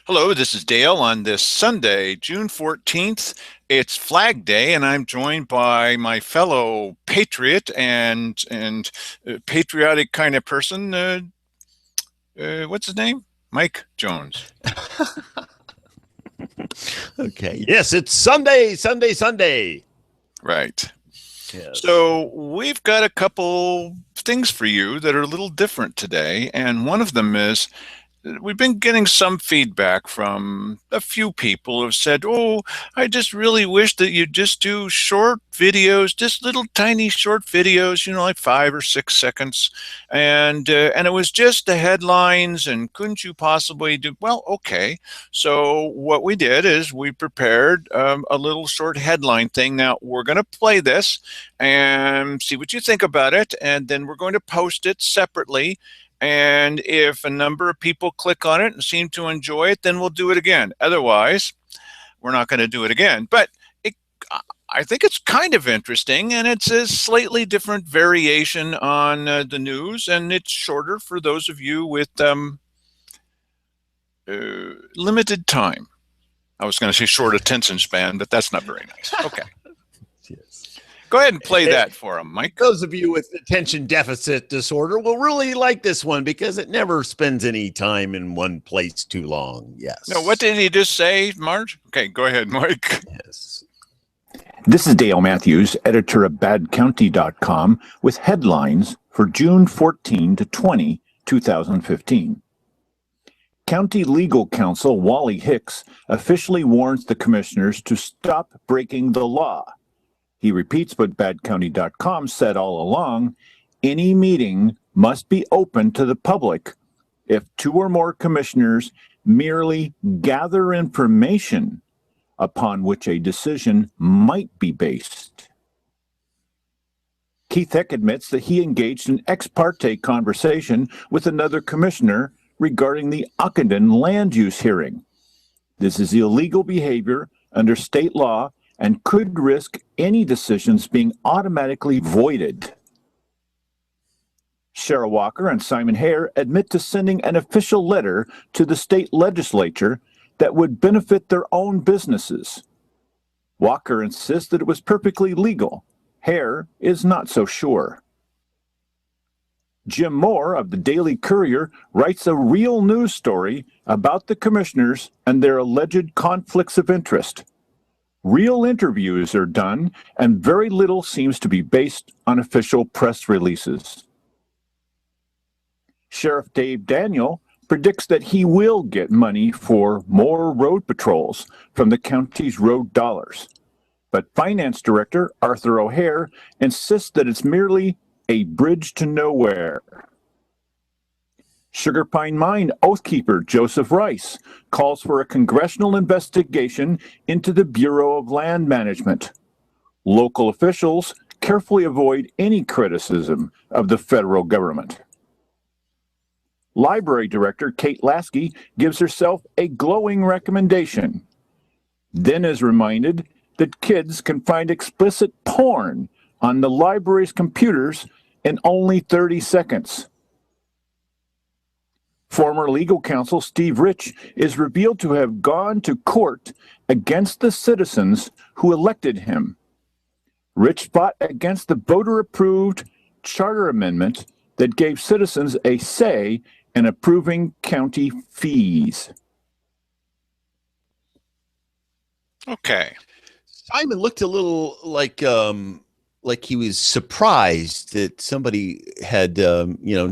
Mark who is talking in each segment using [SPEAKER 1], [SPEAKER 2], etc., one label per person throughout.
[SPEAKER 1] Hello, this is Dale on this Sunday, June 14th. It's Flag Day, and I'm joined by my fellow patriot and patriotic kind of person. What's his name? Mike Jones.
[SPEAKER 2] Okay. Yes, it's Sunday, Sunday, Sunday.
[SPEAKER 1] Right.
[SPEAKER 2] Yes.
[SPEAKER 1] So we've got a couple things for you that are a little different today, and one of them is we've been getting some feedback from a few people who have said, "Oh, I just really wish that you'd just do short videos, just little tiny short videos, like 5 or 6 seconds, and it was just the headlines. And couldn't you possibly do?" Well, okay. So what we did is we prepared a little short headline thing. Now we're going to play this and see what you think about it, and then we're going to post it separately. And if a number of people click on it and seem to enjoy it, then we'll do it again. Otherwise, we're not going to do it again. But I think it's kind of interesting, and it's a slightly different variation on the news, and it's shorter for those of you with limited time. I was going to say short attention span, but that's not very nice. Okay.
[SPEAKER 2] Yes.
[SPEAKER 1] Go ahead and play that for them, Mike.
[SPEAKER 2] Those of you with attention deficit disorder will really like this one because it never spends any time in one place too long. Yes.
[SPEAKER 1] No, what did he just say, Marge? Okay, go ahead, Mike.
[SPEAKER 2] Yes.
[SPEAKER 3] This is Dale Matthews, editor of badcounty.com, with headlines for June 14 to 20, 2015. County Legal Counsel Wally Hicks officially warns the commissioners to stop breaking the law. He repeats what badcounty.com said all along: any meeting must be open to the public. If two or more commissioners merely gather information upon which a decision might be based. Keith Heck admits that he engaged in ex parte conversation with another commissioner regarding the Ockenden land use hearing. This is illegal behavior under state law and could risk any decisions being automatically voided. Shara Walker and Simon Hare admit to sending an official letter to the state legislature that would benefit their own businesses. Walker insists that it was perfectly legal. Hare is not so sure. Jim Moore of the Daily Courier writes a real news story about the commissioners and their alleged conflicts of interest. Real interviews are done, and very little seems to be based on official press releases. Sheriff Dave Daniel predicts that he will get money for more road patrols from the county's road dollars. But Finance Director Arthur O'Hare insists that it's merely a bridge to nowhere. Sugar Pine Mine oathkeeper Joseph Rice calls for a congressional investigation into the Bureau of Land Management. Local officials carefully avoid any criticism of the federal government. Library Director Kate Lasky gives herself a glowing recommendation, then is reminded that kids can find explicit porn on the library's computers in only 30 seconds. Former legal counsel Steve Rich is revealed to have gone to court against the citizens who elected him. Rich fought against the voter-approved charter amendment that gave citizens a say in approving county fees.
[SPEAKER 1] Okay.
[SPEAKER 2] Simon looked a little like he was surprised that somebody had,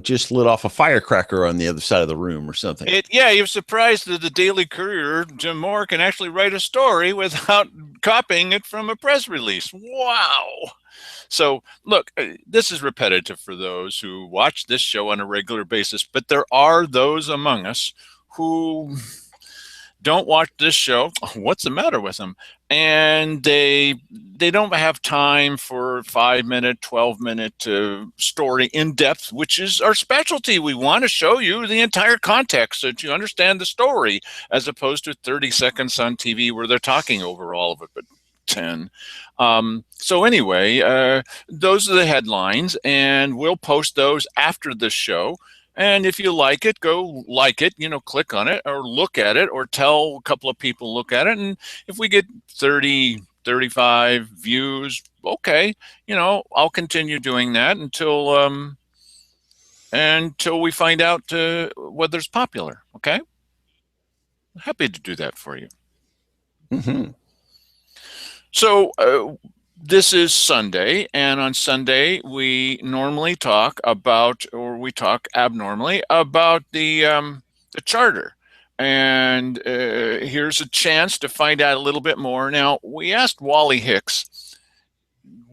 [SPEAKER 2] just lit off a firecracker on the other side of the room or something.
[SPEAKER 1] He was surprised that the Daily Courier, Jim Moore, can actually write a story without copying it from a press release. Wow. So, look, this is repetitive for those who watch this show on a regular basis, but there are those among us who don't watch this show. What's the matter with them? And they don't have time for a 5-minute, 12-minute story in depth, which is our specialty. We want to show you the entire context so that you understand the story, as opposed to 30 seconds on TV where they're talking over all of it, but 10. So anyway, those are the headlines, and we'll post those after this show. And if you like it, go like it, click on it or look at it or tell a couple of people look at it. And if we get 30, 35 views, okay, I'll continue doing that until we find out whether it's popular. Okay. Happy to do that for you.
[SPEAKER 2] Mm-hmm.
[SPEAKER 1] So this is Sunday, and on Sunday we normally talk about, or we talk abnormally about the charter. And here's a chance to find out a little bit more. Now, we asked Wally Hicks,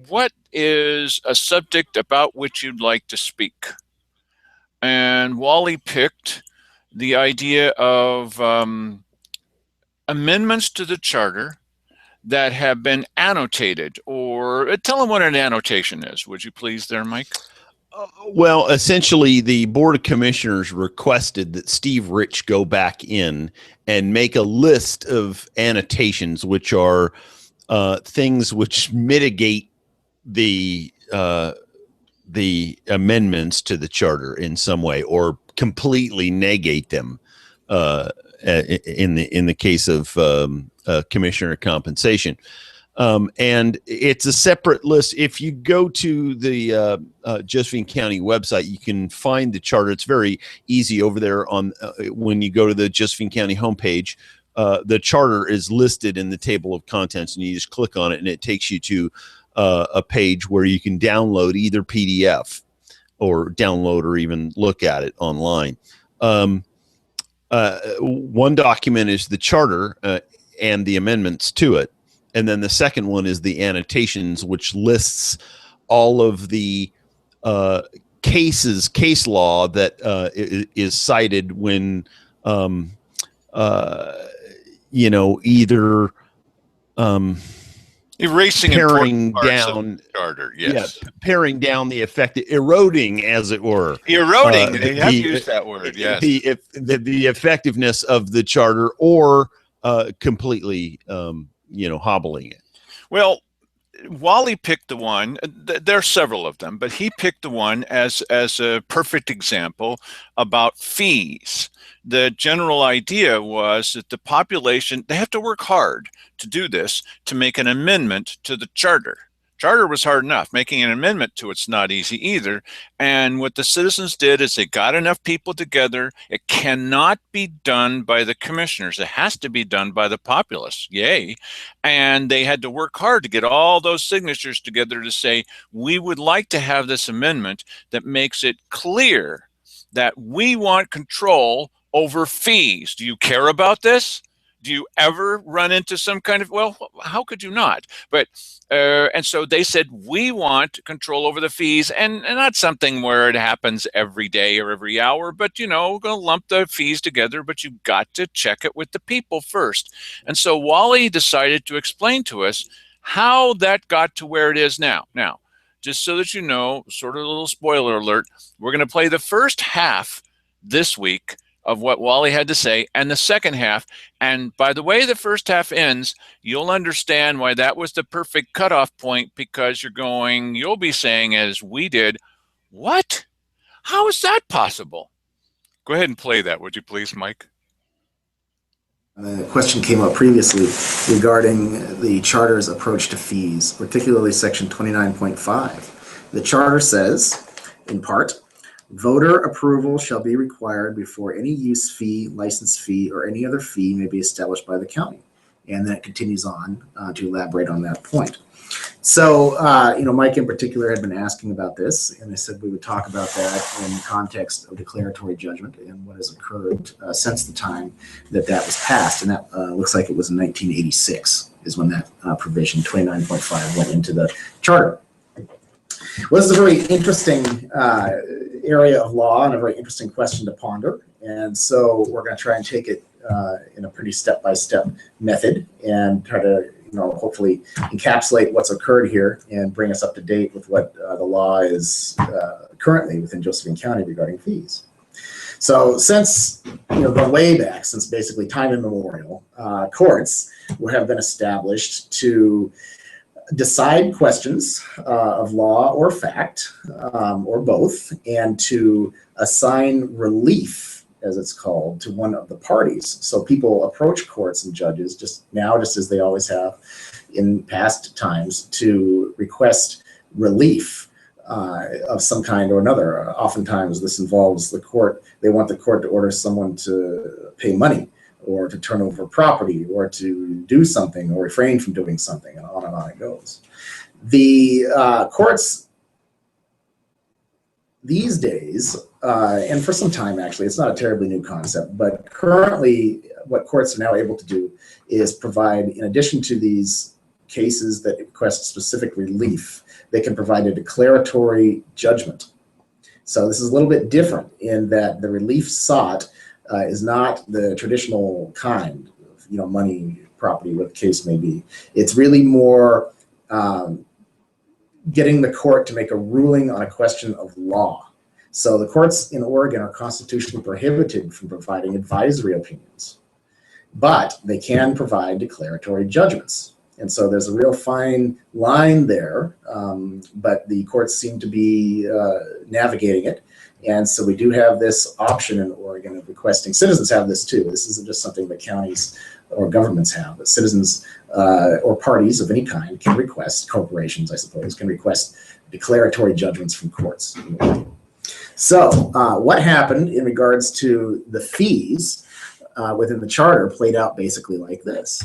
[SPEAKER 1] what is a subject about which you'd like to speak? And Wally picked the idea of amendments to the charter that have been annotated, or tell them what an annotation is, would you please there, Mike?
[SPEAKER 2] Well, essentially, the Board of Commissioners requested that Steve Rich go back in and make a list of annotations, which are things which mitigate the amendments to the charter in some way, or completely negate them. In the case of commissioner compensation. And it's a separate list. If you go to the Josephine County website, you can find the charter. It's very easy over there on when you go to the Josephine County homepage. The charter is listed in the table of contents, and you just click on it, and it takes you to a page where you can download either PDF or download or even look at it online. One document is the charter and the amendments to it. And then the second one is the annotations, which lists all of the case law that is cited when, either
[SPEAKER 1] erasing
[SPEAKER 2] paring
[SPEAKER 1] parts
[SPEAKER 2] down
[SPEAKER 1] of the charter, yes.
[SPEAKER 2] Yeah, paring down the effect, eroding, as it were.
[SPEAKER 1] Eroding, they have used that word, yes.
[SPEAKER 2] The effectiveness of the charter, or completely, hobbling it.
[SPEAKER 1] Well, Wally picked the one. There are several of them, but he picked the one as a perfect example about fees. The general idea was that the population, they have to work hard to do this, to make an amendment to the charter. Charter was hard enough. Making an amendment to it's not easy either. And what the citizens did is they got enough people together. It cannot be done by the commissioners. It has to be done by the populace. Yay. And they had to work hard to get all those signatures together to say, we would like to have this amendment that makes it clear that we want control over fees. Do you care about this? Do you ever run into some kind of, well, how could you not? But, and so they said, we want control over the fees, and not something where it happens every day or every hour, but, going to lump the fees together, but you've got to check it with the people first. And so Wally decided to explain to us how that got to where it is now. Now, just so that you know, sort of a little spoiler alert, we're going to play the first half this week of what Wally had to say, and the second half. And by the way the first half ends, you'll understand why that was the perfect cutoff point, because you'll be saying, as we did, what? How is that possible? Go ahead and play that, would you please, Mike?
[SPEAKER 4] The question came up previously regarding the charter's approach to fees, particularly section 29.5. The charter says, in part, voter approval shall be required before any use fee, license fee, or any other fee may be established by the county. And then it continues on to elaborate on that point. So, Mike in particular had been asking about this, and I said we would talk about that in the context of declaratory judgment and what has occurred since the time that was passed. And that looks like it was in 1986 is when that provision 29.5 went into the charter. Well, this is a very interesting area of law and a very interesting question to ponder. And so we're going to try and take it in a pretty step-by-step method and try to, hopefully encapsulate what's occurred here and bring us up to date with what the law is currently within Josephine County regarding fees. So since, going way back, since basically time immemorial, courts would have been established to decide questions of law or fact, or both, and to assign relief, as it's called, to one of the parties. So people approach courts and judges just as they always have in past times, to request relief of some kind or another. Oftentimes this involves the court. They want the court to order someone to pay money, or to turn over property, or to do something, or refrain from doing something, and on it goes. The courts these days, and for some time actually, it's not a terribly new concept, but currently what courts are now able to do is provide, in addition to these cases that request specific relief, they can provide a declaratory judgment. So this is a little bit different in that the relief sought is not the traditional kind of, money, property, what the case may be. It's really more getting the court to make a ruling on a question of law. So the courts in Oregon are constitutionally prohibited from providing advisory opinions, but they can provide declaratory judgments. And so there's a real fine line there, but the courts seem to be navigating it. And so we do have this option in Oregon of requesting. Citizens have this too. This isn't just something that counties or governments have, but citizens or parties of any kind can request, corporations I suppose, can request declaratory judgments from courts. So what happened in regards to the fees within the charter played out basically like this.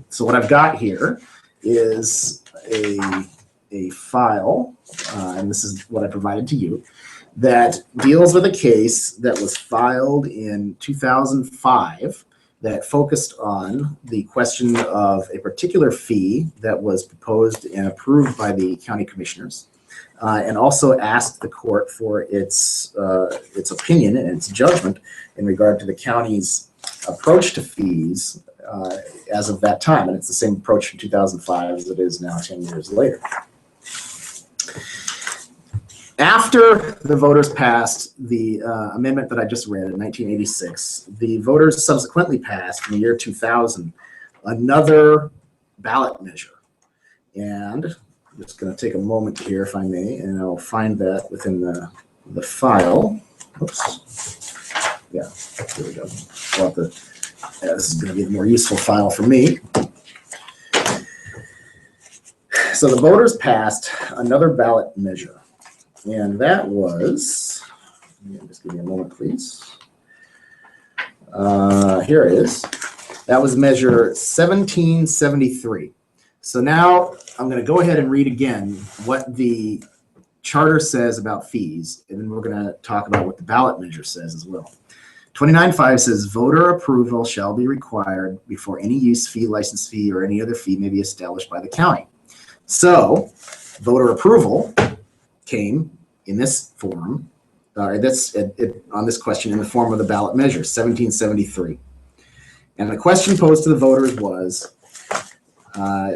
[SPEAKER 4] So what I've got here is a file, and this is what I provided to you, that deals with a case that was filed in 2005 that focused on the question of a particular fee that was proposed and approved by the county commissioners, and also asked the court for its opinion and its judgment in regard to the county's approach to fees as of that time. And it's the same approach from 2005 as it is now 10 years later. After the voters passed the amendment that I just read in 1986, the voters subsequently passed in the year 2000 another ballot measure. And I'm just going to take a moment here, if I may, and I'll find that within the file. Oops. Yeah, here we go. This is going to be a more useful file for me. So the voters passed another ballot measure. And that was, just give me a moment, please. Here it is. That was measure 1773. So now I'm going to go ahead and read again what the charter says about fees, and then we're going to talk about what the ballot measure says as well. 29.5 says, voter approval shall be required before any use fee, license fee, or any other fee may be established by the county. So voter approval came in this form, on this question in the form of the ballot measure, 1773. And the question posed to the voters was,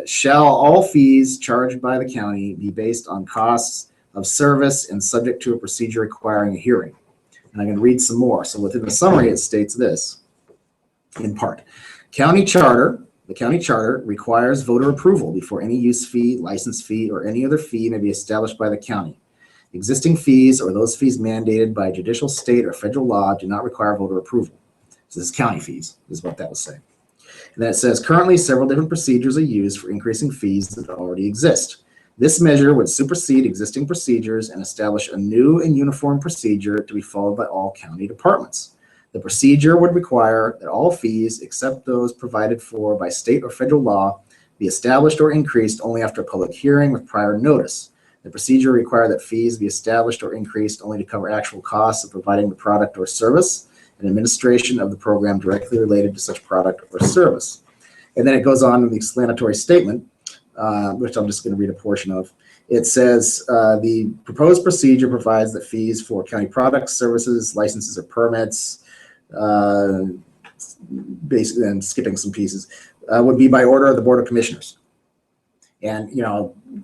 [SPEAKER 4] shall all fees charged by the county be based on costs of service and subject to a procedure requiring a hearing? And I'm going to read some more. So within the summary, it states this, in part. The county charter requires voter approval before any use fee, license fee, or any other fee may be established by the county. Existing fees or those fees mandated by judicial, state, or federal law do not require voter approval. So this is county fees, is what that will say. And then it says, currently several different procedures are used for increasing fees that already exist. This measure would supersede existing procedures and establish a new and uniform procedure to be followed by all county departments. The procedure would require that all fees, except those provided for by state or federal law, be established or increased only after a public hearing with prior notice. The procedure required that fees be established or increased only to cover actual costs of providing the product or service and administration of the program directly related to such product or service. And then it goes on in the explanatory statement, which I'm just going to read a portion of. It says, the proposed procedure provides that fees for county products, services, licenses, or permits, basically, and skipping some pieces, would be by order of the Board of Commissioners. And,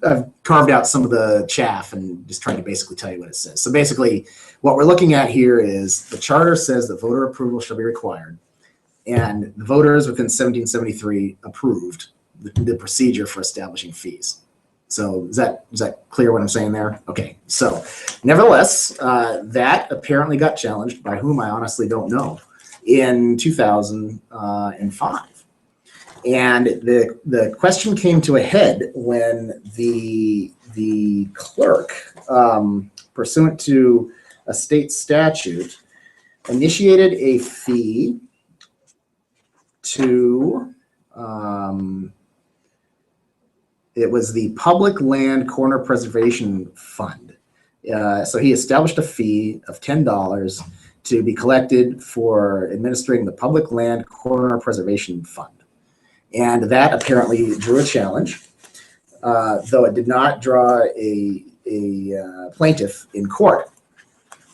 [SPEAKER 4] I've carved out some of the chaff and just tried to basically tell you what it says. So basically, what we're looking at here is the charter says that voter approval shall be required. And the voters within 1773 approved the procedure for establishing fees. So is that clear what I'm saying there? Okay. So nevertheless, that apparently got challenged by whom I honestly don't know in 2005. And the question came to a head when the clerk, pursuant to a state statute, initiated a fee to it was the Public Land Corner Preservation Fund. So he established a fee of $10 to be collected for administering the Public Land Corner Preservation Fund. And that apparently drew a challenge, though it did not draw a plaintiff in court,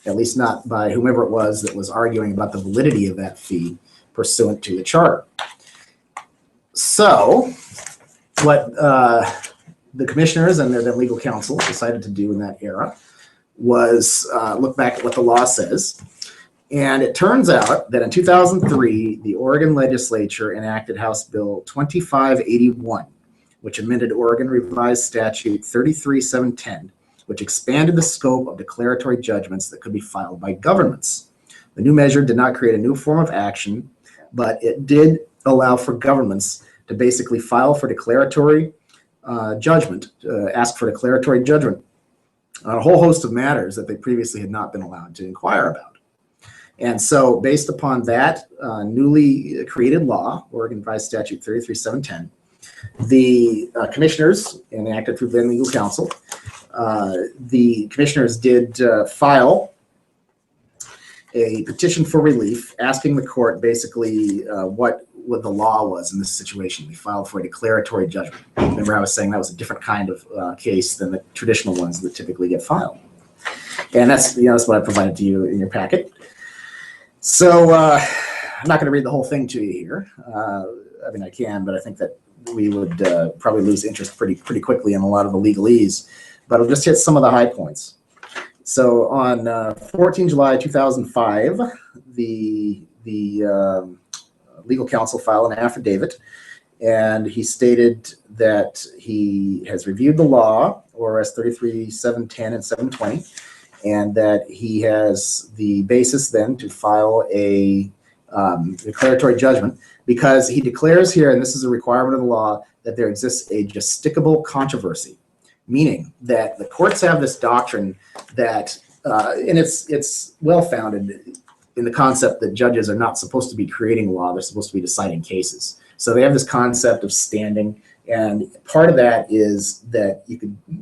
[SPEAKER 4] at least not by whomever it was that was arguing about the validity of that fee pursuant to the charter. So what the commissioners and their legal counsel decided to do in that era was look back at what the law says. And it turns out that in 2003, the Oregon legislature enacted House Bill 2581, which amended Oregon Revised Statute 33710, which expanded the scope of declaratory judgments that could be filed by governments. The new measure did not create a new form of action, but it did allow for governments to basically file for declaratory judgment, ask for declaratory judgment on a whole host of matters that they previously had not been allowed to inquire about. And so based upon that newly created law, Oregon Revised Statute 33710, the commissioners, enacted through the legal counsel, the commissioners did file a petition for relief asking the court basically what the law was in this situation. We filed for a declaratory judgment. Remember I was saying that was a different kind of case than the traditional ones that typically get filed. And that's what I provided to you in your packet. So I'm not going to read the whole thing to you here. I mean, I can, but I think that we would probably lose interest pretty quickly in a lot of the legalese. But I'll just hit some of the high points. So on 14 July 2005, the legal counsel filed an affidavit, and he stated that he has reviewed the law, ORS 33710 and 720, and that he has the basis then to file a declaratory judgment, because he declares here, and this is a requirement of the law, that there exists a justicable controversy, meaning that the courts have this doctrine that, and it's well-founded in the concept that judges are not supposed to be creating law, they're supposed to be deciding cases. So they have this concept of standing, and part of that is that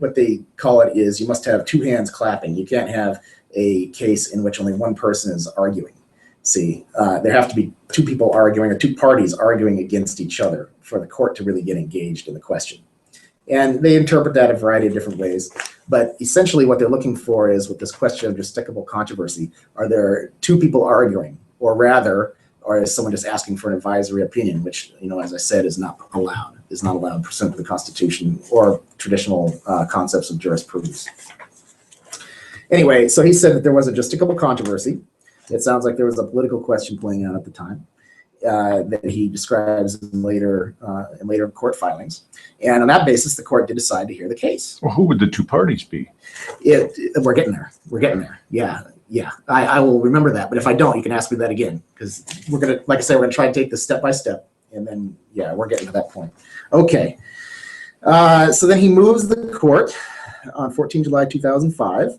[SPEAKER 4] what they call it is you must have two hands clapping. You can't have a case in which only one person is arguing. See, there have to be two people arguing, or two parties arguing against each other for the court to really get engaged in the question. And they interpret that a variety of different ways. But essentially what they're looking for is, with this question of justicable controversy, are there two people arguing, or rather, or is someone just asking for an advisory opinion, which, as I said, is not allowed pursuant to the Constitution or traditional concepts of jurisprudence. Anyway, so he said that there was a justicable controversy. It sounds like there was a political question playing out at the time that he describes in later court filings. And on that basis, the court did decide to hear the case.
[SPEAKER 3] Well, who would the two parties be?
[SPEAKER 4] We're getting there. Yeah. I will remember that. But if I don't, you can ask me that again, because we're going to, like I said, we're going to try and take this step by step. And then, we're getting to that point. Okay. So then he moves the court on 14 July 2005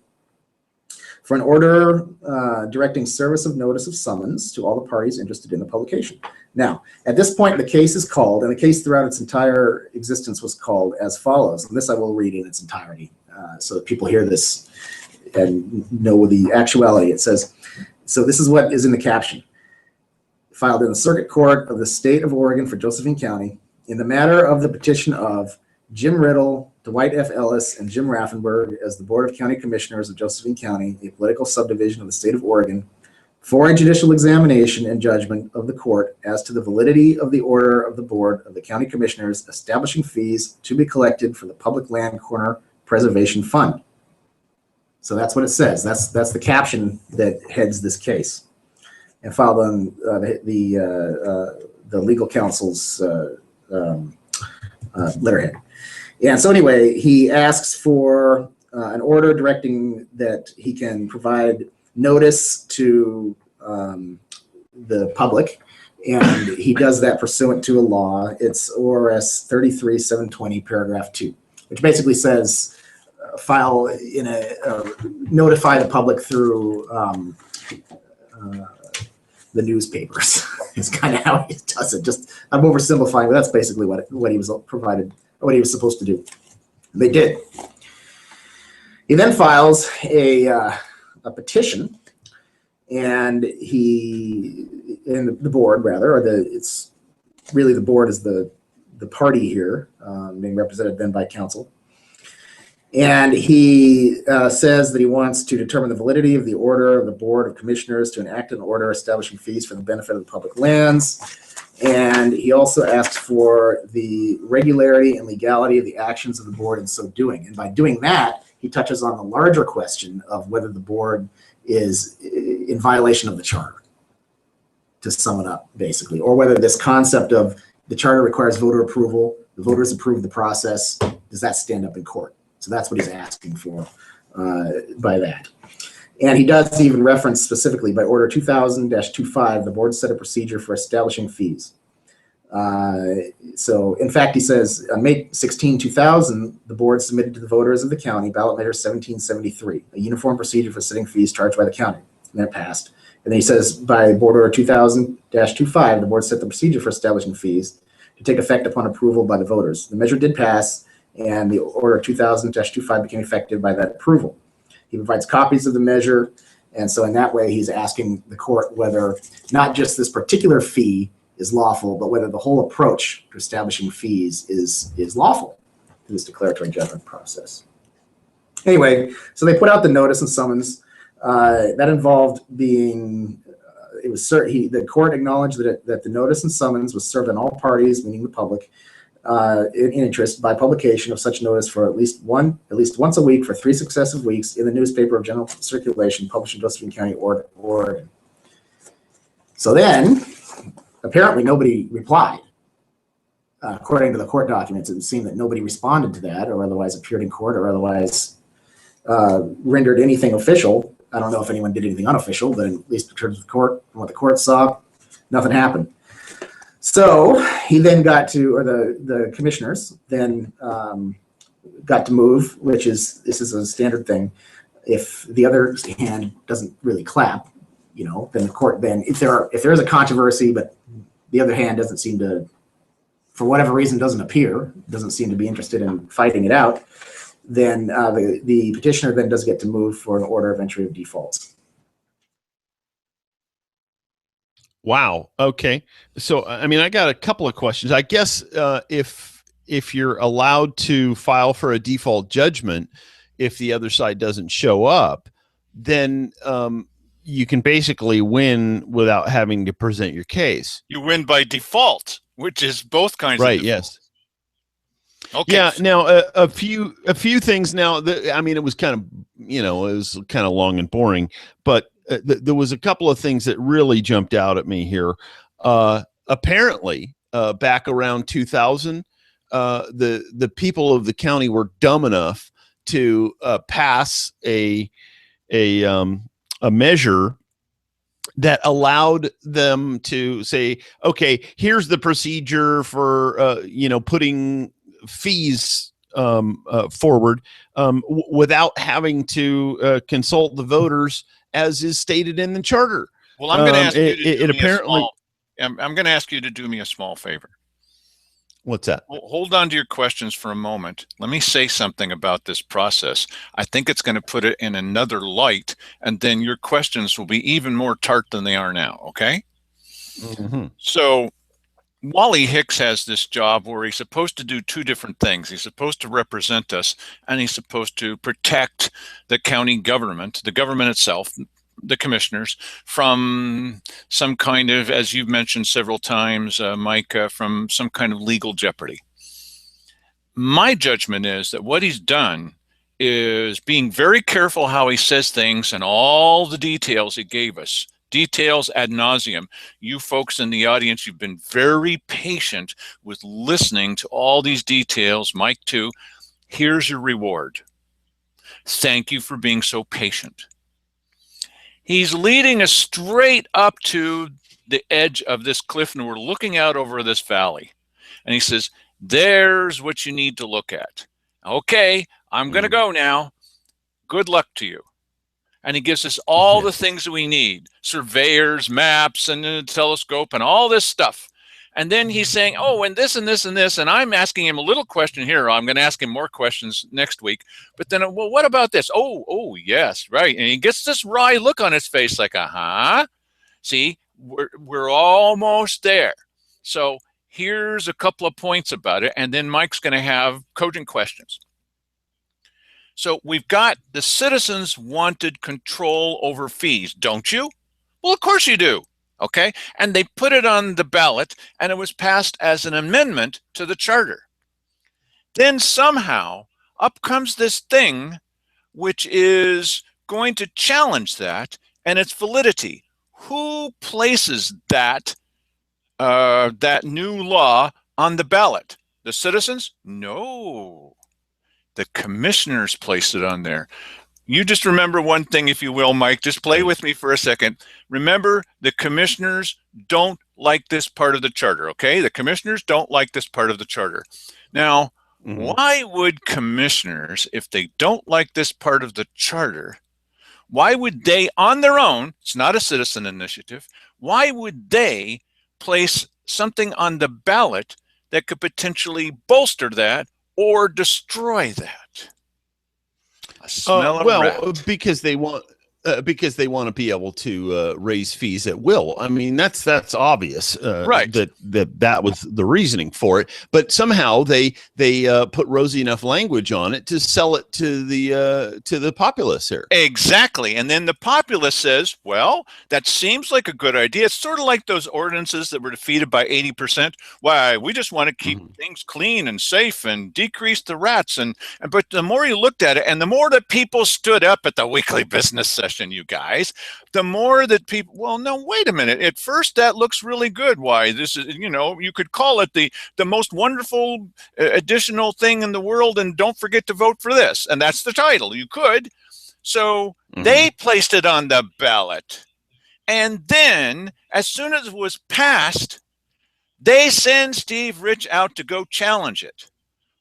[SPEAKER 4] for an order directing service of notice of summons to all the parties interested in the publication. Now, at this point, the case is called, and the case throughout its entire existence was called as follows. And this I will read in its entirety so that people hear this and know the actuality. It says, so this is what is in the caption. Filed in the Circuit Court of the State of Oregon for Josephine County in the matter of the petition of Jim Riddle, Dwight F. Ellis, and Jim Raffenberg as the Board of County Commissioners of Josephine County, a political subdivision of the state of Oregon, for a judicial examination and judgment of the court as to the validity of the order of the Board of the County Commissioners establishing fees to be collected for the Public Land Corner Preservation Fund. So that's what it says. That's the caption that heads this case, and filed on the legal counsel's letterhead. And so anyway, he asks for an order directing that he can provide notice to the public, and he does that pursuant to a law. It's ORS 33-720, paragraph 2, which basically says file in notify the public through the newspapers. It's kind of how he does it. Just, I'm oversimplifying, but that's basically what he was provided, what he was supposed to do. They did. He then files a petition, and the board, rather, or it's really the board is the party here, being represented then by council. And he says that he wants to determine the validity of the order of the Board of Commissioners to enact an order establishing fees for the benefit of the public lands. And he also asks for the regularity and legality of the actions of the board in so doing. And by doing that, he touches on the larger question of whether the board is in violation of the charter, to sum it up, basically, or whether this concept of the charter requires voter approval, the voters approve the process, does that stand up in court? So that's what he's asking for by that. And he does even reference specifically by Order 2000-25, the board set a procedure for establishing fees. So in fact, he says on May 16, 2000, the board submitted to the voters of the county ballot measure 1773, a uniform procedure for setting fees charged by the county. And that passed. And then he says by Board Order 2000-25, the board set the procedure for establishing fees to take effect upon approval by the voters. The measure did pass, and the Order 2000-25 became effective by that approval. He provides copies of the measure, and so in that way, he's asking the court whether not just this particular fee is lawful, but whether the whole approach to establishing fees is lawful through this declaratory judgment process. Anyway, so they put out the notice and summons. That involved being, the court acknowledged that the notice and summons was served on all parties, meaning the public, in interest by publication of such notice for at least once a week for 3 successive weeks in the newspaper of general circulation published in Josephine County, Oregon. So then, apparently nobody replied. According to the court documents, it would seem that nobody responded to that, or otherwise appeared in court, or otherwise rendered anything official. I don't know if anyone did anything unofficial, but at least in terms of the court, from what the court saw, nothing happened. So he then got to, or the commissioners then got to move, this is a standard thing. If the other hand doesn't really clap, then the court, then if there is a controversy, but the other hand doesn't seem to, for whatever reason, doesn't seem to be interested in fighting it out, then the petitioner then does get to move for an order of entry of defaults.
[SPEAKER 2] Wow. Okay. So, I mean, I got a couple of questions. I guess if you're allowed to file for a default judgment, if the other side doesn't show up, then you can basically win without having to present your case.
[SPEAKER 1] You win by default, which is both kinds of default.
[SPEAKER 2] Yes.
[SPEAKER 1] Okay.
[SPEAKER 2] Yeah. Now, a few things. Now, I mean, it was kind of long and boring, but there was a couple of things that really jumped out at me here. Apparently, back around 2000, the people of the county were dumb enough to pass a measure that allowed them to say, okay, here's the procedure for putting fees forward without having to consult the voters, as is stated in the charter.
[SPEAKER 1] Well, I'm going to ask you to I'm going to ask you to do me a small favor.
[SPEAKER 2] What's that?
[SPEAKER 1] Hold on to your questions for a moment. Let me say something about this process. I think it's going to put it in another light, and then your questions will be even more tart than they are now, okay?
[SPEAKER 2] Mm-hmm.
[SPEAKER 1] So Wally Hicks has this job where he's supposed to do 2 different things. He's supposed to represent us, and he's supposed to protect the county government, the government itself, the commissioners, from some kind of, as you've mentioned several times, Mike, from some kind of legal jeopardy. My judgment is that what he's done is being very careful how he says things and all the details he gave us details ad nauseum. You folks in the audience, you've been very patient with listening to all these details. Mike, too. Here's your reward. Thank you for being so patient. He's leading us straight up to the edge of this cliff, and we're looking out over this valley. And he says, there's what you need to look at. Okay, I'm going to go now. Good luck to you. And he gives us all the things that we need, surveyors, maps, and a telescope, and all this stuff. And then he's saying, oh, and this and this and this. And I'm asking him a little question here. I'm going to ask him more questions next week. But then, well, what about this? Oh, yes, right. And he gets this wry look on his face like, see, we're almost there. So here's a couple of points about it. And then Mike's going to have cogent questions. So we've got the citizens wanted control over fees, don't you? Well, of course you do. Okay, and they put it on the ballot, and it was passed as an amendment to the charter. Then somehow up comes this thing which is going to challenge that and its validity. Who places that new law on the ballot? The citizens? No. The commissioners placed it on there. You just remember one thing, if you will, Mike. Just play with me for a second. Remember, the commissioners don't like this part of the charter, okay? The commissioners don't like this part of the charter. Now, why would commissioners, if they don't like this part of the charter, why would they, on their own, it's not a citizen initiative, why would they place something on the ballot that could potentially bolster that or destroy that?
[SPEAKER 2] Because they want to be able to raise fees at will. I mean, that's obvious, right? That was the reasoning for it. But somehow they put rosy enough language on it to sell it to the populace here.
[SPEAKER 1] Exactly, and then the populace says, "Well, that seems like a good idea." It's sort of like those ordinances that were defeated by 80%. Why, we just want to keep things clean and safe and decrease the rats. But the more you looked at it, and the more that people stood up at the weekly business session, you guys, the more that people, well, no, wait a minute. At first, that looks really good. Why, this is, you could call it the most wonderful additional thing in the world, and don't forget to vote for this. And that's the title. You could. So they placed it on the ballot. And then, as soon as it was passed, they send Steve Rich out to go challenge it.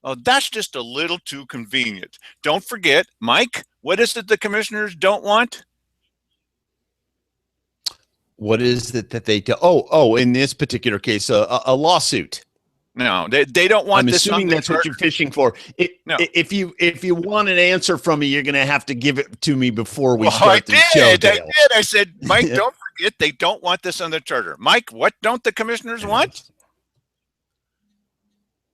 [SPEAKER 1] Oh, that's just a little too convenient. Don't forget, Mike, what is it the commissioners don't want?
[SPEAKER 2] What is it that they do? Oh, in this particular case, a lawsuit.
[SPEAKER 1] No, they don't want this.
[SPEAKER 2] I'm assuming that's what you're fishing for.
[SPEAKER 1] No.
[SPEAKER 2] If you want an answer from me, you're going to have to give it to me before we start the show.
[SPEAKER 1] I did. I said, Mike, don't forget, they don't want this on the charter. Mike, what don't the commissioners want?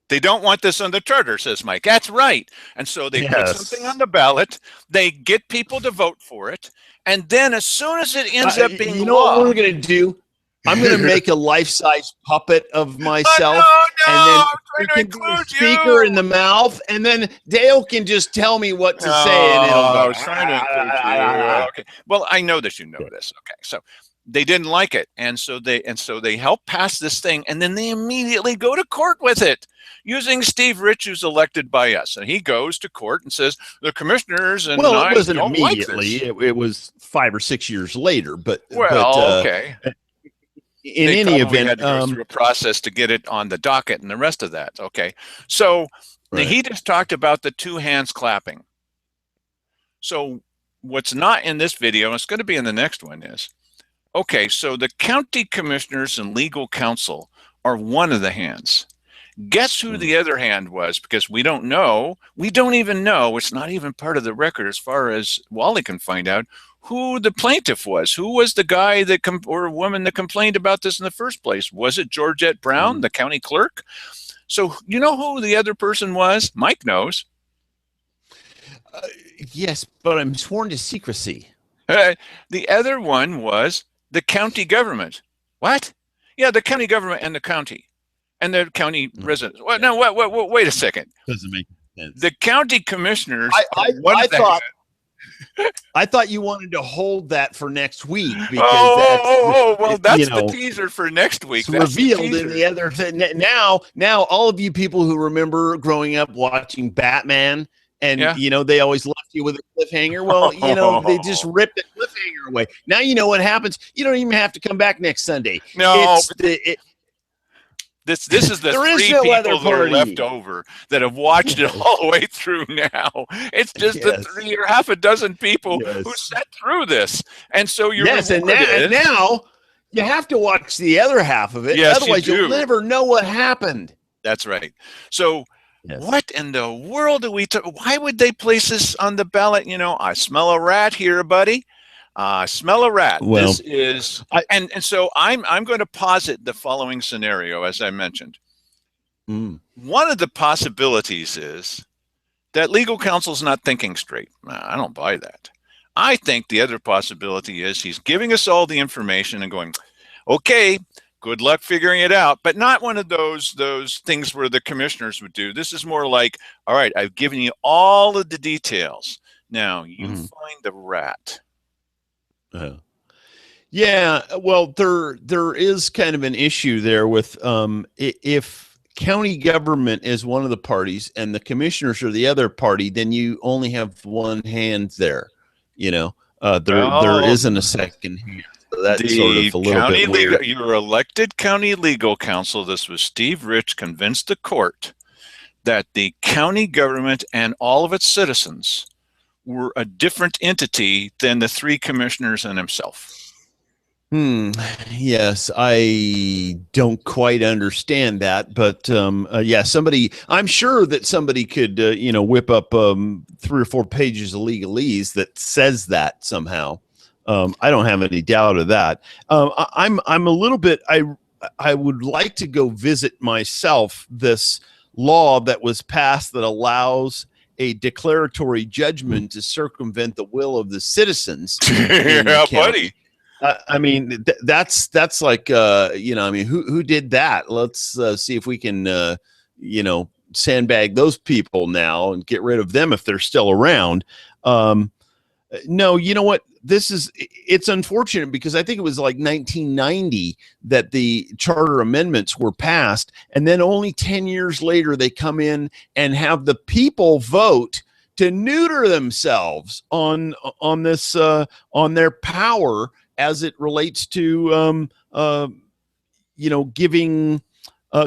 [SPEAKER 1] They don't want this on the charter, says Mike. That's right. And so they put something on the ballot. They get people to vote for it. And then as soon as it ends up being
[SPEAKER 2] what we're going to do? I'm going to make a life-size puppet of myself. And then we can do a speaker in the mouth. And then Dale can just tell me what to say. And it'll go.
[SPEAKER 1] I was trying to include you. Okay. Well, I know that you know this. Okay. So they didn't like it. And so they helped pass this thing. And then they immediately go to court with it, using Steve Rich, who's elected by us. And he goes to court and says, the commissioners and
[SPEAKER 2] it wasn't
[SPEAKER 1] don't
[SPEAKER 2] immediately.
[SPEAKER 1] Like
[SPEAKER 2] it was 5 or 6 years later. But
[SPEAKER 1] okay.
[SPEAKER 2] In any event,
[SPEAKER 1] had to go through a process to get it on the docket and the rest of that. Okay. So he just talked about the two hands clapping. So what's not in this video, and it's going to be in the next one, is, okay, so the county commissioners and legal counsel are one of the hands. Guess who the other hand was? Because we don't know. We don't even know. It's not even part of the record as far as Wally can find out who the plaintiff was. Who was the guy that or woman that complained about this in the first place? Was it Georgette Brown, the county clerk? So you know who the other person was? Mike knows.
[SPEAKER 2] Yes, but I'm sworn to secrecy.
[SPEAKER 1] The other one was the county government. What? Yeah, the county government and the county. And the county residents. Well, no, wait a second.
[SPEAKER 2] Doesn't make sense.
[SPEAKER 1] The county commissioners.
[SPEAKER 2] I thought you wanted to hold that for next week because
[SPEAKER 1] well, that's the teaser for next week.
[SPEAKER 2] It's revealed in the other thing. Now, all of you people who remember growing up watching Batman, and they always left you with a cliffhanger. Well, they just ripped the cliffhanger away. Now you know what happens. You don't even have to come back next Sunday.
[SPEAKER 1] No. This is the three people that are left over that have watched it all the way through now. It's just the 3 or half a dozen people who sat through this. And so you're
[SPEAKER 2] and now you have to watch the other half of it.
[SPEAKER 1] Yes,
[SPEAKER 2] otherwise you'll never know what happened.
[SPEAKER 1] That's right. So what in the world do we why would they place this on the ballot? I smell a rat here, buddy. Smell a rat.
[SPEAKER 2] Well,
[SPEAKER 1] this is, and so I'm going to posit the following scenario, as I mentioned. One of the possibilities is that legal counsel's not thinking straight. I don't buy that. I think the other possibility is he's giving us all the information and going, okay, good luck figuring it out, but not one of those things where the commissioners would do. This is more like, all right, I've given you all of the details. Now you find the rat.
[SPEAKER 2] Yeah, well, there is kind of an issue there with if county government is one of the parties and the commissioners are the other party, then you only have one hand there. There isn't a second hand. So that's sort of a little bit weird.
[SPEAKER 1] Your elected county legal counsel, this was Steve Rich, convinced the court that the county government and all of its citizens were a different entity than the 3 commissioners and himself.
[SPEAKER 2] Yes, I don't quite understand that, but I'm sure that somebody could, whip up 3 or 4 pages of legalese that says that somehow. I don't have any doubt of that. I'm a little bit. I would like to go visit myself this law that was passed that allows a declaratory judgment to circumvent the will of the citizens.
[SPEAKER 1] Yeah, buddy.
[SPEAKER 2] I mean, that's like, who did that? Let's see if we can, sandbag those people now and get rid of them if they're still around. No, you know what? It's unfortunate because I think it was like 1990 that the charter amendments were passed. And then only 10 years later, they come in and have the people vote to neuter themselves on this, on their power as it relates to, giving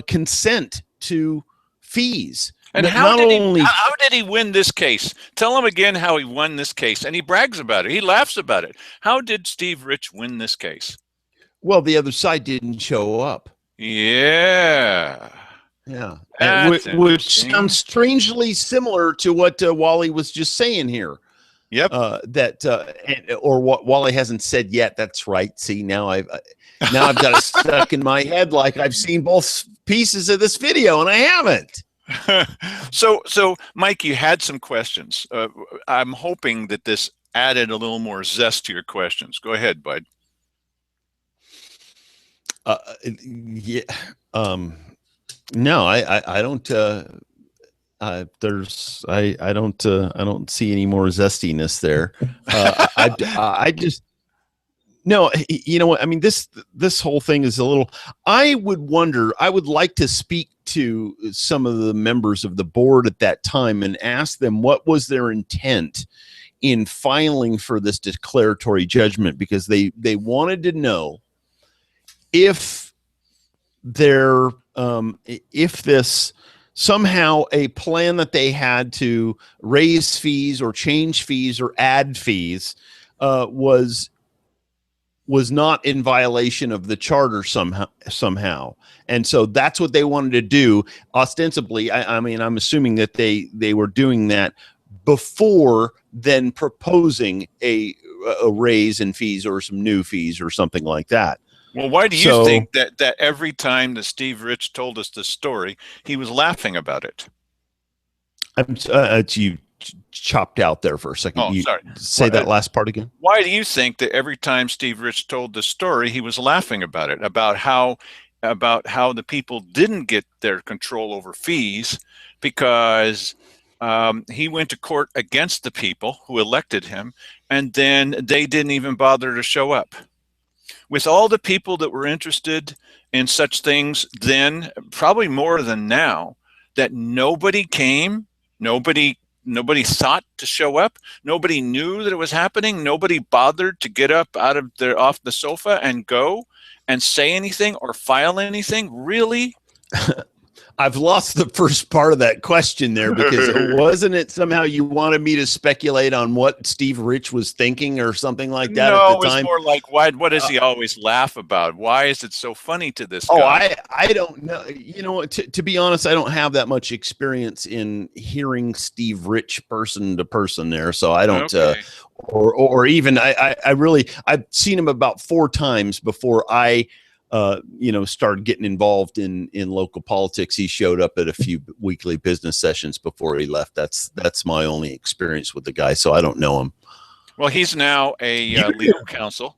[SPEAKER 2] consent to fees.
[SPEAKER 1] And how did he win this case? Tell him again how he won this case. And he brags about it. He laughs about it. How did Steve Rich win this case?
[SPEAKER 2] Well, the other side didn't show up.
[SPEAKER 1] Yeah.
[SPEAKER 2] Which sounds strangely similar to what Wally was just saying here.
[SPEAKER 1] Yep.
[SPEAKER 2] Or what Wally hasn't said yet. That's right. See, now I've got it stuck in my head like I've seen both pieces of this video and I haven't.
[SPEAKER 1] So Mike, you had some questions. I'm hoping that this added a little more zest to your questions. Go ahead, bud.
[SPEAKER 2] Yeah. No, I don't. I don't see any more zestiness there. I just. No, you know what? I mean, this whole thing is a little. I would like to speak to some of the members of the board at that time and ask them what was their intent in filing for this declaratory judgment, because they wanted to know if this somehow a plan that they had to raise fees or change fees or add fees was not in violation of the charter somehow. And so that's what they wanted to do ostensibly. I mean, I'm assuming that they were doing that before then proposing a raise in fees or some new fees or something like that.
[SPEAKER 1] Well, why do you think that every time that Steve Rich told us this story, he was laughing about it?
[SPEAKER 2] You chopped out there for a second.
[SPEAKER 1] Oh, sorry.
[SPEAKER 2] Say that last part again.
[SPEAKER 1] Why do you think that every time Steve Rich told the story, he was laughing about it, about how the people didn't get their control over fees because He went to court against the people who elected him, and then they didn't even bother to show up. With all the people that were interested in such things then, probably more than now, that nobody came, nobody thought to show up, nobody knew that it was happening, nobody bothered to get up out of their off the sofa and go and say anything or file anything. Really?
[SPEAKER 2] I've lost the first part of that question there, because wasn't it somehow you wanted me to speculate on what Steve Rich was thinking or something like that at the
[SPEAKER 1] No, it's
[SPEAKER 2] time?
[SPEAKER 1] more like, why? What does he always laugh about? Why is it so funny to this
[SPEAKER 2] Oh,
[SPEAKER 1] guy?
[SPEAKER 2] I don't know. You know, to be honest, I don't have that much experience in hearing Steve Rich person to person there, so I don't.
[SPEAKER 1] Okay.
[SPEAKER 2] Or even I really, I've seen him about 4 times before I started getting involved in local politics. He showed up at a few weekly business sessions before he left. That's my only experience with the guy, so I don't know him.
[SPEAKER 1] Well, he's now a legal counsel.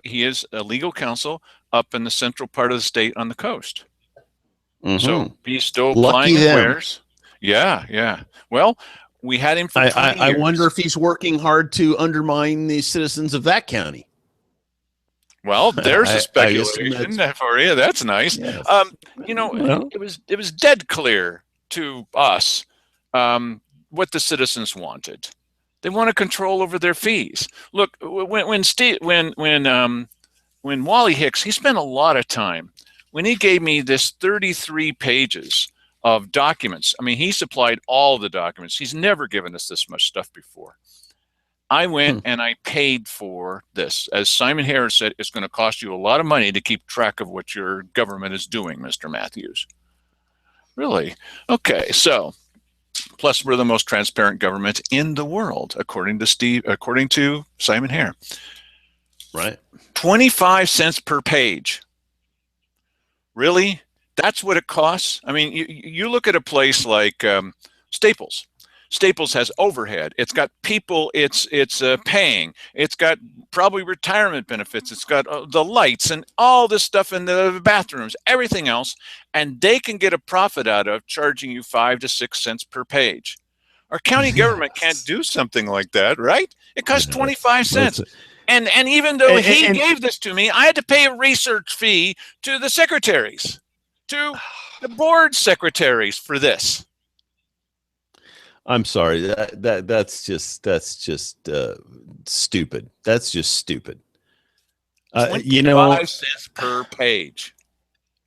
[SPEAKER 1] He is a legal counsel up in the central part of the state on the coast.
[SPEAKER 2] Mm-hmm.
[SPEAKER 1] So he's still
[SPEAKER 2] Lucky
[SPEAKER 1] applying
[SPEAKER 2] them.
[SPEAKER 1] wares. Yeah. Well, we had him for 20 years.
[SPEAKER 2] I wonder if he's working hard to undermine the citizens of that county.
[SPEAKER 1] Well, there's a speculation for you. That's nice.
[SPEAKER 2] Yes.
[SPEAKER 1] It was dead clear to us what the citizens wanted. They want to control over their fees. Look, when Wally Hicks, he spent a lot of time when he gave me this 33 pages of documents. I mean, he supplied all the documents. He's never given us this much stuff before. I went and I paid for this. As Simon Harris said, it's going to cost you a lot of money to keep track of what your government is doing, Mr. Matthews. Really? Okay, so plus we're the most transparent government in the world, according to Simon Hare.
[SPEAKER 2] Right.
[SPEAKER 1] 25 cents per page. Really? That's what it costs? I mean, you look at a place like Staples. Staples has overhead. It's got people it's paying. It's got probably retirement benefits. It's got the lights and all this stuff in the bathrooms, everything else, and they can get a profit out of charging you 5 to 6 cents per page. Our county government can't do something like that, right? It costs 25 cents. And even though he gave this to me, I had to pay a research fee to the secretaries, to the board secretaries for this.
[SPEAKER 2] I'm sorry. That's just stupid. That's just stupid.
[SPEAKER 1] 25 cents per page.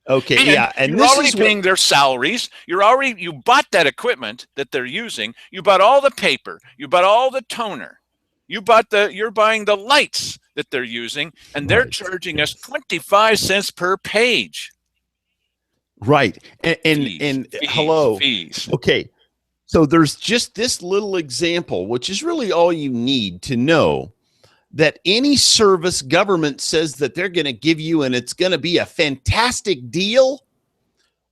[SPEAKER 2] Okay,
[SPEAKER 1] and
[SPEAKER 2] yeah, and
[SPEAKER 1] you're already paying their salaries. You bought that equipment that they're using. You bought all the paper. You bought all the toner. You're buying the lights that they're using, and they're charging us 25 cents per page.
[SPEAKER 2] Right, and hello,
[SPEAKER 1] fees.
[SPEAKER 2] Okay. So there's just this little example, which is really all you need to know that any service government says that they're going to give you and it's going to be a fantastic deal.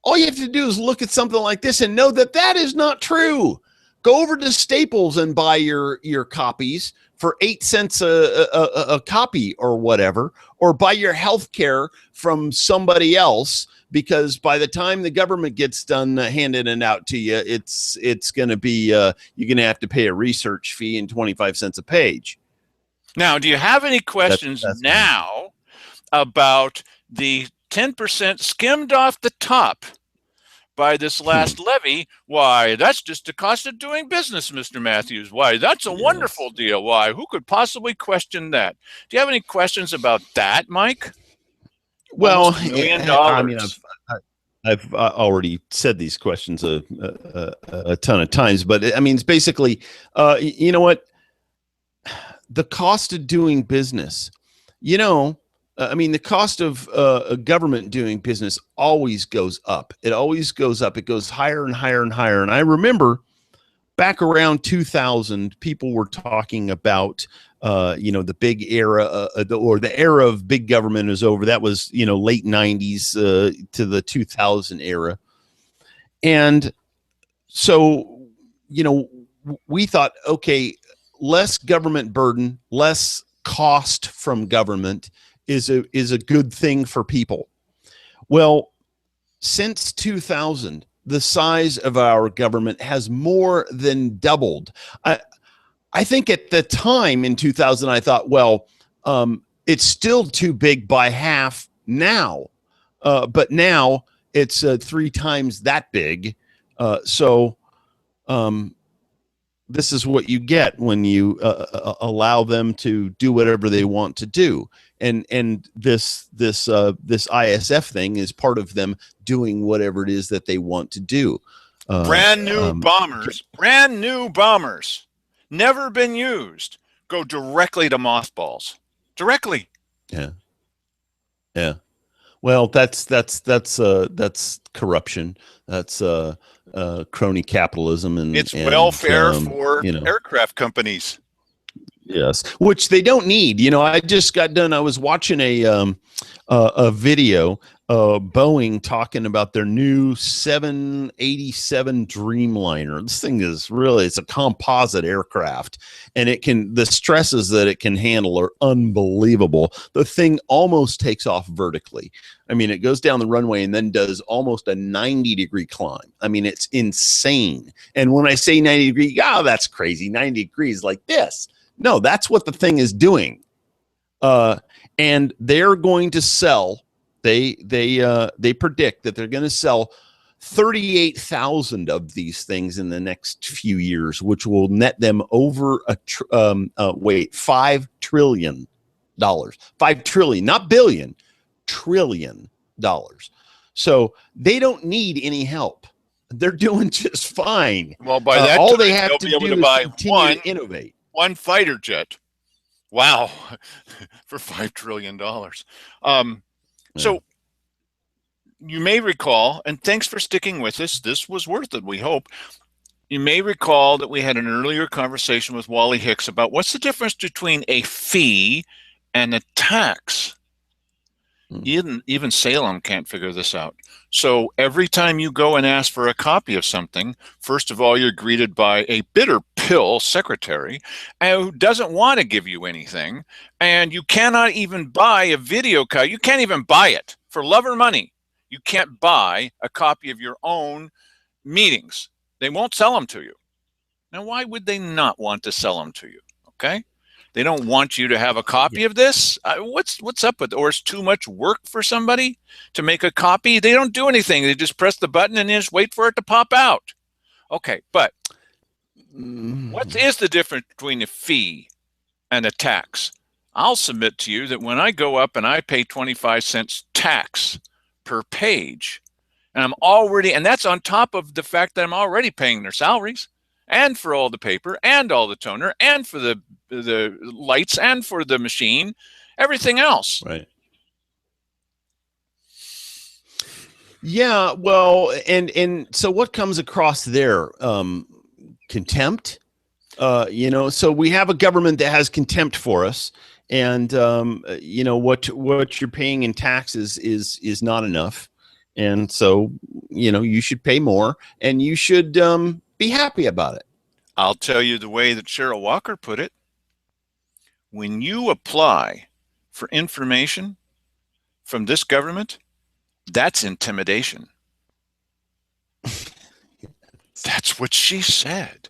[SPEAKER 2] All you have to do is look at something like this and know that that is not true. Go over to Staples and buy your copies for 8 cents a copy or whatever, or buy your health care from somebody else, because by the time the government gets done handing it out to you, it's going to be you're going to have to pay a research fee and 25 cents a page.
[SPEAKER 1] Now, do you have any questions now about the 10% skimmed off the top by this last levy? Why, that's just the cost of doing business, Mr. Matthews. Why, that's a wonderful deal. Why, who could possibly question that? Do you have any questions about that, Mike?
[SPEAKER 2] Well, I mean, I've already said these questions a ton of times, but I mean, it's basically, you know what? The cost of doing business, I mean, the cost of a government doing business always goes up. It always goes up. It goes higher and higher and higher. And I remember back around 2000, people were talking about, the big era, or the era of big government is over. That was, late 90s to the 2000 era. And so, we thought, okay, less government burden, less cost from government is a good thing for people. Well, since 2000, the size of our government has more than doubled. I think at the time in 2000, I thought, well, it's still too big by half now, but now it's 3 times that big. So this is what you get when you allow them to do whatever they want to do. And this ISF thing is part of them doing whatever it is that they want to do.
[SPEAKER 1] Brand new bombers, never been used, go directly to mothballs. Directly.
[SPEAKER 2] Yeah. Yeah. Well, that's corruption. That's crony capitalism, and
[SPEAKER 1] it's welfare for
[SPEAKER 2] you know,
[SPEAKER 1] aircraft companies.
[SPEAKER 2] Yes, which they don't need. I just got done. I was watching a video, Boeing talking about their new 787 Dreamliner. This thing is it's a composite aircraft, and the stresses that it can handle are unbelievable. The thing almost takes off vertically. I mean, it goes down the runway and then does almost a 90-degree climb. I mean, it's insane. And when I say 90 degree, that's crazy. 90 degrees like this. No, that's what the thing is doing. And they're going to sell. They predict that they're going to sell 38,000 of these things in the next few years, which will net them over $5 trillion. $5 trillion, not billion, $1 trillion. So they don't need any help. They're doing just fine.
[SPEAKER 1] Well, by that
[SPEAKER 2] all
[SPEAKER 1] time,
[SPEAKER 2] they have
[SPEAKER 1] they'll
[SPEAKER 2] to
[SPEAKER 1] be able
[SPEAKER 2] do
[SPEAKER 1] to
[SPEAKER 2] is
[SPEAKER 1] buy
[SPEAKER 2] continue to innovate.
[SPEAKER 1] One fighter jet. Wow. For $5 trillion. So you may recall, and thanks for sticking with us. This was worth it, we hope. You may recall that we had an earlier conversation with Wally Hicks about what's the difference between a fee and a tax. Even Salem can't figure this out. So every time you go and ask for a copy of something, first of all, you're greeted by a bitter pill secretary who doesn't want to give you anything. And you cannot even buy a video copy. You can't even buy it for love or money. You can't buy a copy of your own meetings. They won't sell them to you. Now, why would they not want to sell them to you? Okay. They don't want you to have a copy of this. What's up with, or it's too much work for somebody to make a copy? They don't do anything. They just press the button and just wait for it to pop out. Okay, but what is the difference between a fee and a tax? I'll submit to you that when I go up and I pay 25 cents tax per page, and that's on top of the fact that I'm already paying their salaries, and for all the paper, and all the toner, and for the lights, and for the machine, everything else.
[SPEAKER 2] Right. Yeah, well, and so what comes across there? Contempt. So we have a government that has contempt for us, and what you're paying in taxes is not enough, and so you should pay more, and you should be happy about it.
[SPEAKER 1] I'll tell you the way that Cheryl Walker put it. When you apply for information from this government, that's intimidation. That's what she said.